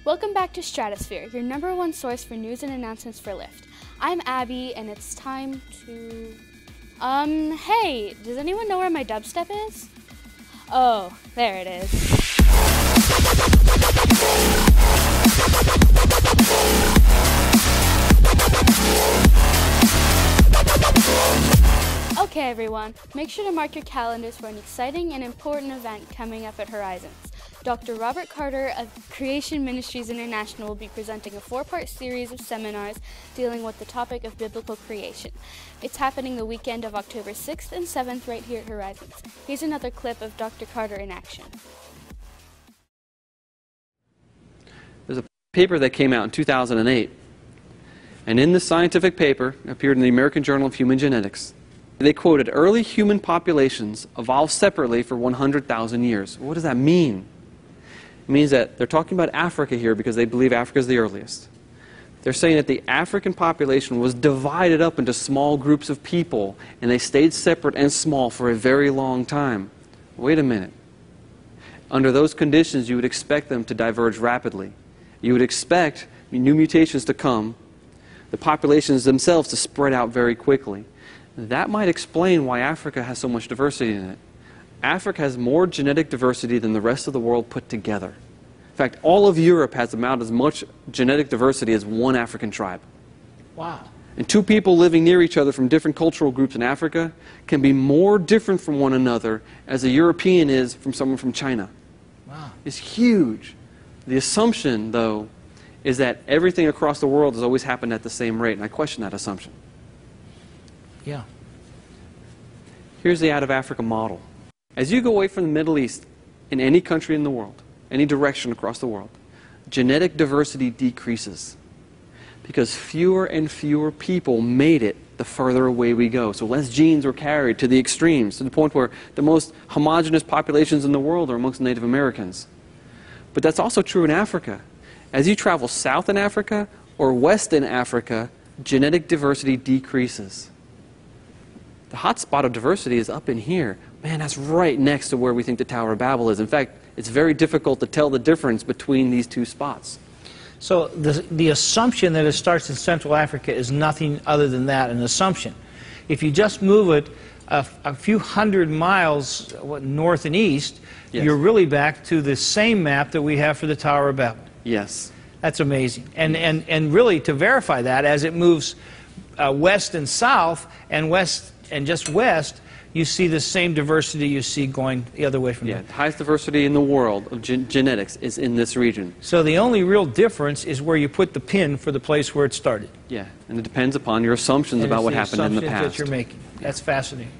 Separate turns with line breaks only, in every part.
Welcome back to Stratosphere, your #1 source for news and announcements for Lyft. I'm Abby, and it's time to... hey, does anyone know where my dubstep is? Oh, there it is. Okay, everyone, make sure to mark your calendars for an exciting and important event coming up at Horizons. Dr. Robert Carter of Creation Ministries International will be presenting a 4-part series of seminars dealing with the topic of biblical creation. It's happening the weekend of October 6th and 7th right here at Horizons. Here's another clip of Dr. Carter in action.
There's a paper that came out in 2008, and in this scientific paper, appeared in the American Journal of Human Genetics. They quoted early human populations evolved separately for 100,000 years. What does that mean? It means that they're talking about Africa here because they believe Africa is the earliest. They're saying that the African population was divided up into small groups of people, and they stayed separate and small for a very long time. Wait a minute. Under those conditions, you would expect them to diverge rapidly. You would expect new mutations to come, the populations themselves to spread out very quickly. That might explain why Africa has so much diversity in it. Africa has more genetic diversity than the rest of the world put together. In fact, all of Europe has about as much genetic diversity as one African tribe.
Wow.
And two people living near each other from different cultural groups in Africa can be more different from one another as a European is from someone from China.
Wow.
It's huge. The assumption, though, is that everything across the world has always happened at the same rate, and I question that assumption.
Yeah.
Here's the out of Africa model. As you go away from the Middle East, in any country in the world, any direction across the world, genetic diversity decreases because fewer and fewer people made it the further away we go. So less genes were carried to the extremes, to the point where the most homogeneous populations in the world are amongst Native Americans. But that's also true in Africa. As you travel south in Africa or west in Africa, genetic diversity decreases. The hot spot of diversity is up in here. Man, that's right next to where we think the Tower of Babel is. In fact, it's very difficult to tell the difference between these two spots.
So the assumption that it starts in Central Africa is nothing other than that, an assumption. If you just move it a few hundred miles north and east,
yes,
you're really back to the same map that we have for the Tower of Babel.
Yes.
That's amazing. And really, to verify that, as it moves west and south, and just west, you see the same diversity you see going the other way from there.
The highest diversity in the world of genetics is in this region.
So the only real difference is where you put the pin for the place where it started.
Yeah, and it depends upon your assumptions about what happened in the past.
That you're making. That's fascinating.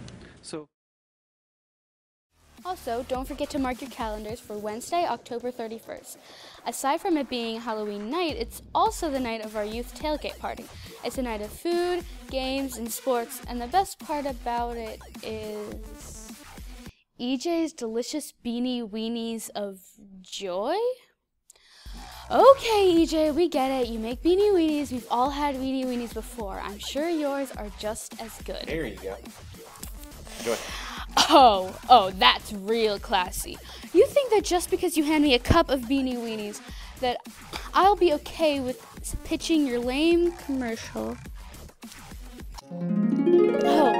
Also, don't forget to mark your calendars for Wednesday, October 31st. Aside from it being Halloween night, it's also the night of our youth tailgate party. It's a night of food, games, and sports, and the best part about it is EJ's delicious beanie weenies of joy? Okay, EJ, we get it. You make beanie weenies. We've all had beanie weenies before. I'm sure yours are just as good.
There you go. Enjoy.
Oh, that's real classy. You think that just because you hand me a cup of beanie weenies that I'll be okay with pitching your lame commercial? Oh,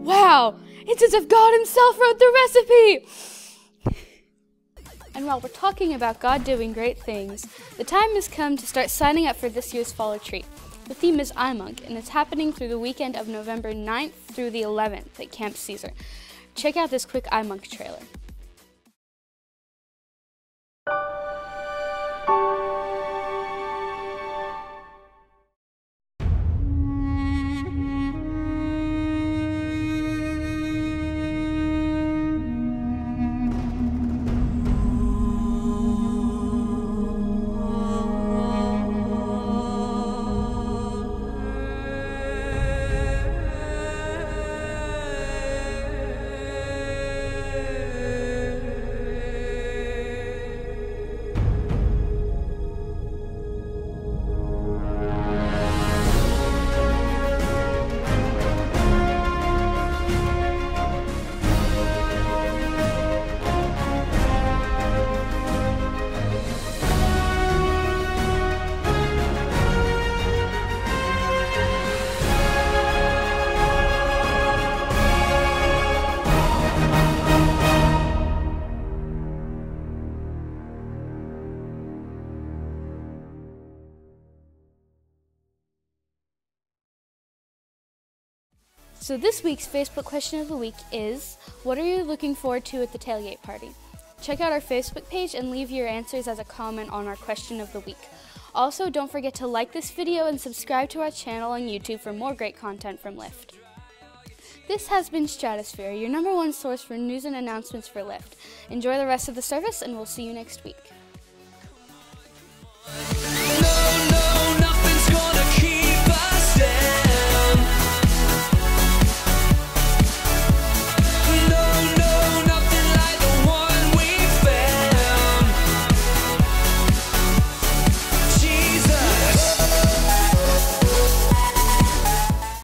wow, it's as if God himself wrote the recipe! And while we're talking about God doing great things, the time has come to start signing up for this year's fall retreat. The theme is IMONK, and it's happening through the weekend of November 9th through the 11th at Camp Caesar. Check out this quick IMONK trailer. So this week's Facebook question of the week is, what are you looking forward to at the tailgate party? Check out our Facebook page and leave your answers as a comment on our question of the week. Also, don't forget to like this video and subscribe to our channel on YouTube for more great content from Lyft. This has been Stratosphere, your #1 source for news and announcements for Lyft. Enjoy the rest of the service, and we'll see you next week.